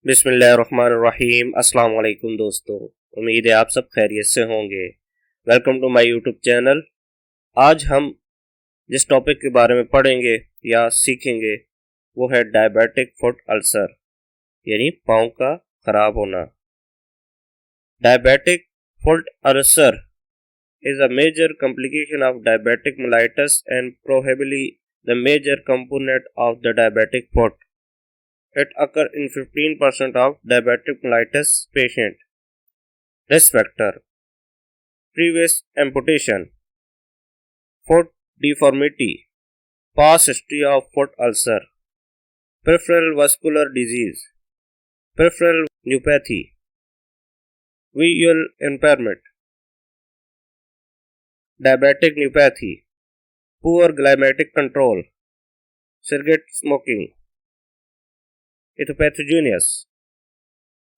बिस्मिल्लाहिर्रहमानिर्रहीम। अस्सलाम वालेकुम दोस्तों, उम्मीद है आप सब खैरियत से होंगे। Welcome to my YouTube channel. आज हम जिस टॉपिक के बारे में पढ़ेंगे या सीखेंगे वो है डायबिटिक फुट अल्सर, यानी पाँव का खराब होना। Diabetic foot ulcer is a major complication of diabetic mellitus and probably the major component of the diabetic foot. It occurs in 15% of diabetic mellitus patients. Risk factor: previous amputation, foot deformity, past history of foot ulcer, peripheral vascular disease, peripheral neuropathy, visual impairment, diabetic neuropathy, poor glycemic control, cigarette smoking, Etiopathogenesis.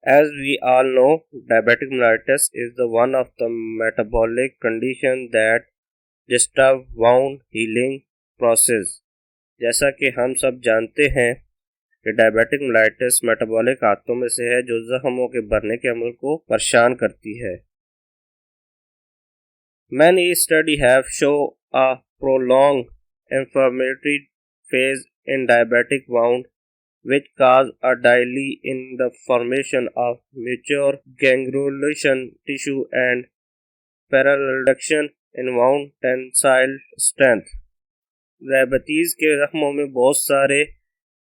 As we all know, diabetic mellitus is the one of the metabolic condition that disturb wound healing process. जैसा कि हम सब जानते हैं कि diabetic mellitus metabolic आदतों में से है जो जख्मों के भरने के अमल को परेशान करती है। Many studies have shown a prolonged inflammatory phase in diabetic wound which cause a delay in the formation of mature gangrenous tissue and parallel reduction in wound tensile strength. Diabetes के जख्मों में बहुत सारे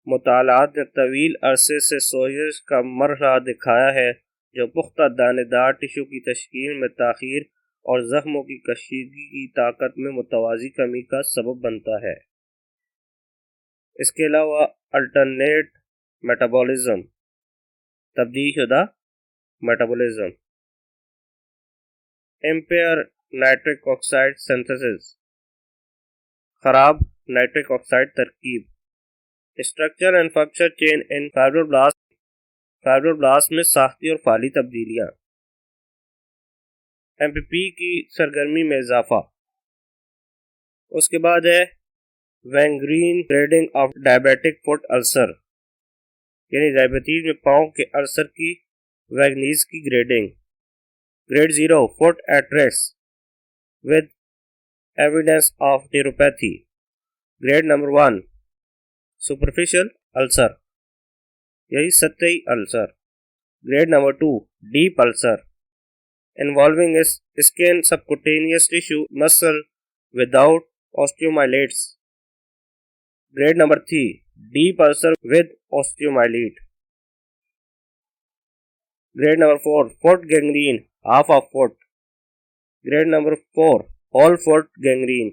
मुतालात ने तवील अरसे से सोजिश का मरहला दिखाया है जो पुख्ता दानेदार टिश्यू की तश्कील में ताख़ीर और जख्मों की कशीदगी की ताकत में मुतवाज़ी कमी का सबब बनता है। इसके अलावा अल्टरनेट मेटाबॉलिज्म, तब्दील शुदा metabolism, empire nitric oxide synthesis, खराब नाइट्रिक ऑक्साइड तरकीब, structure and function change in fibroblast में साख्ती और फाली तब्दीलियाँ, एमपीपी की सरगर्मी में इजाफा। उसके बाद है वैंग्रीन grading of diabetic foot ulcer, यानी डायबिटीज में पाँव के अल्सर की वैगनीज की grading. Grade 0 foot at rest with evidence of neuropathy. Grade number 1 superficial ulcer, यही सतही ulcer. Grade number 2 deep ulcer involving skin subcutaneous tissue muscle without osteomyelitis. Grade number 3 deep ulcer with osteomyelite. Grade number 4 foot gangrene, half of foot. Grade number 4 whole foot gangrene,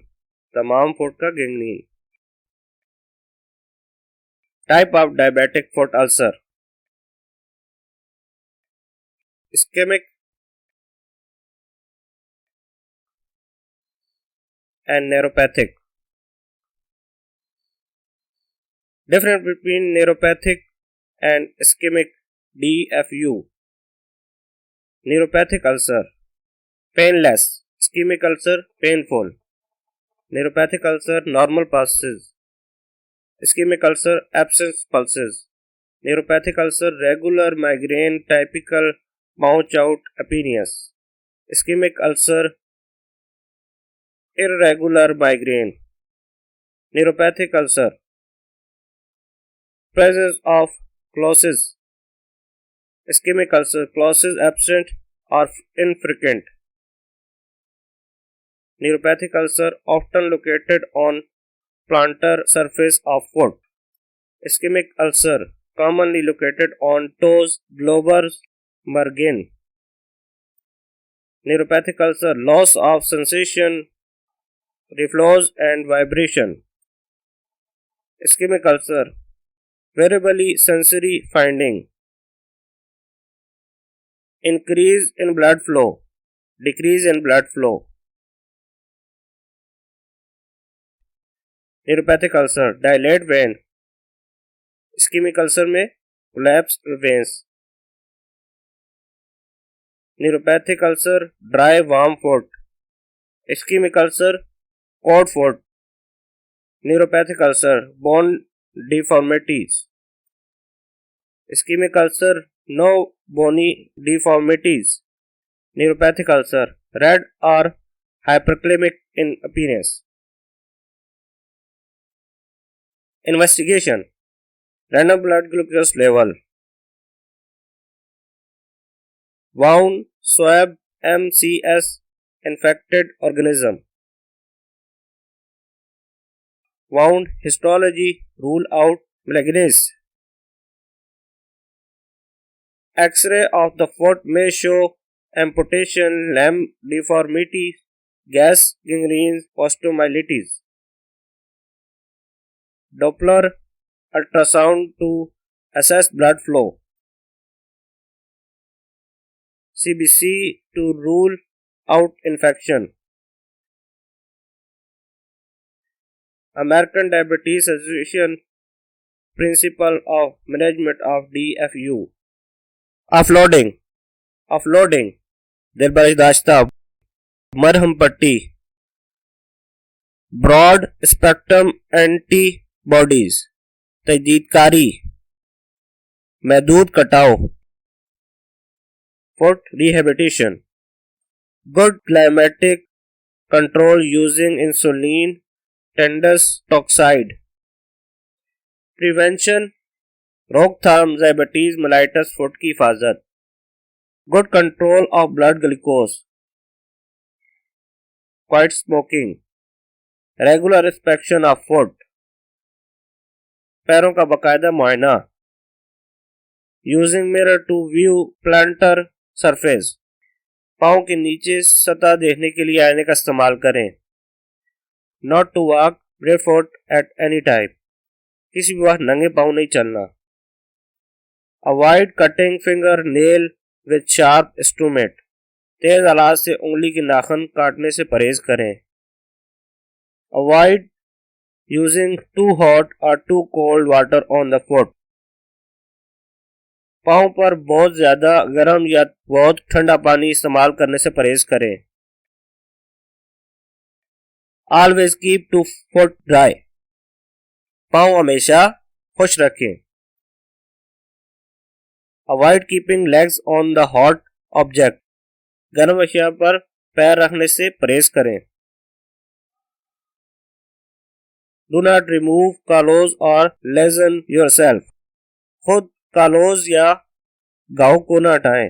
तमाम foot का gangrene. Type of diabetic foot ulcer: ischemic and neuropathic. Difference between neuropathic and ischemic DFU. Neuropathic ulcer painless, ischemic ulcer painful. Neuropathic ulcer normal pulses, ischemic ulcer absent pulses. Neuropathic ulcer regular migraine typical mouth out appearance. Ischemic ulcer irregular migraine. Neuropathic ulcer presence of clauses. Ischemic ulcer clauses absent or infrequent. Neuropathic ulcer often located on plantar surface of foot. Ischemic ulcer commonly located on toes, globus, margin. Neuropathic ulcer loss of sensation, reflux and vibration. Ischemic ulcer variably sensory finding. Increase in blood flow, decrease in blood flow. Neuropathic ulcer dilate vein, ischemic ulcer में collapsed veins. Neuropathic ulcer dry warm foot, ischemic ulcer cold foot. Neuropathic ulcer bone deformities. ischemic ulcer, no bony deformities, neuropathic ulcer, red or hyperkalemic in appearance. Investigation: random blood glucose level, wound, swab, MCS, infected organism. Wound histology, rule out malignancy. X-ray of the foot may show amputation, limb deformity, gas, gangrene, osteomyelitis. Doppler ultrasound to assess blood flow. CBC to rule out infection. American Diabetes Association Principle of Management of DFU. Offloading दिल बर्दाश्ता, मरहम पट्टी, broad spectrum antibodies, तजदीदकारी, महदूद कटाव, foot rehabilitation, good climatic control using insulin टेंडस टॉक्साइड, prevention रोकथाम diabetes mellitus foot की हिफाजत, good control of blood glucose, quit smoking, regular inspection of foot, पैरों का बाकायदा मुआयना, using mirror to view plantar surface, पाँव के नीचे सतह देखने के लिए आईने का इस्तेमाल करें, not to walk barefoot at any time, किसी भी वक्त नंगे पाँव नहीं चलना, avoid cutting finger nail with sharp instrument, तेज आलात से उंगली के नाखून काटने से परहेज करें, अवॉइड यूजिंग टू हॉट और too cold water on the foot, पाँव पर बहुत ज्यादा गर्म या बहुत ठंडा पानी इस्तेमाल करने से परहेज करें, always keep to foot dry, पाँव हमेशा खुश रखें, avoid keeping legs on the hot object, गर्म अशिया पर पैर रखने से परहेज करें, डू नॉट रिमूव कॉलोज और लेसन योरसेल्फ, खुद कॉलोज या घाव को न हटाएं,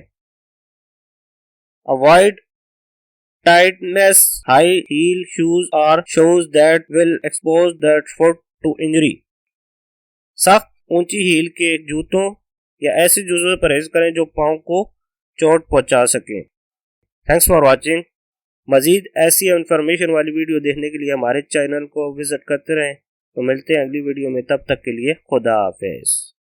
avoid tightness high heel shoes or shoes that will expose that foot to injury, सख्त ऊंची हील के जूतों या ऐसे जूतों से परहेज करें जो पाँव को चोट पहुंचा सकें। Thanks for watching. मजीद ऐसी इंफॉर्मेशन वाली वीडियो देखने के लिए हमारे चैनल को विजिट करते रहें। तो मिलते हैं अगली वीडियो में, तब तक के लिए खुदा हाफिज।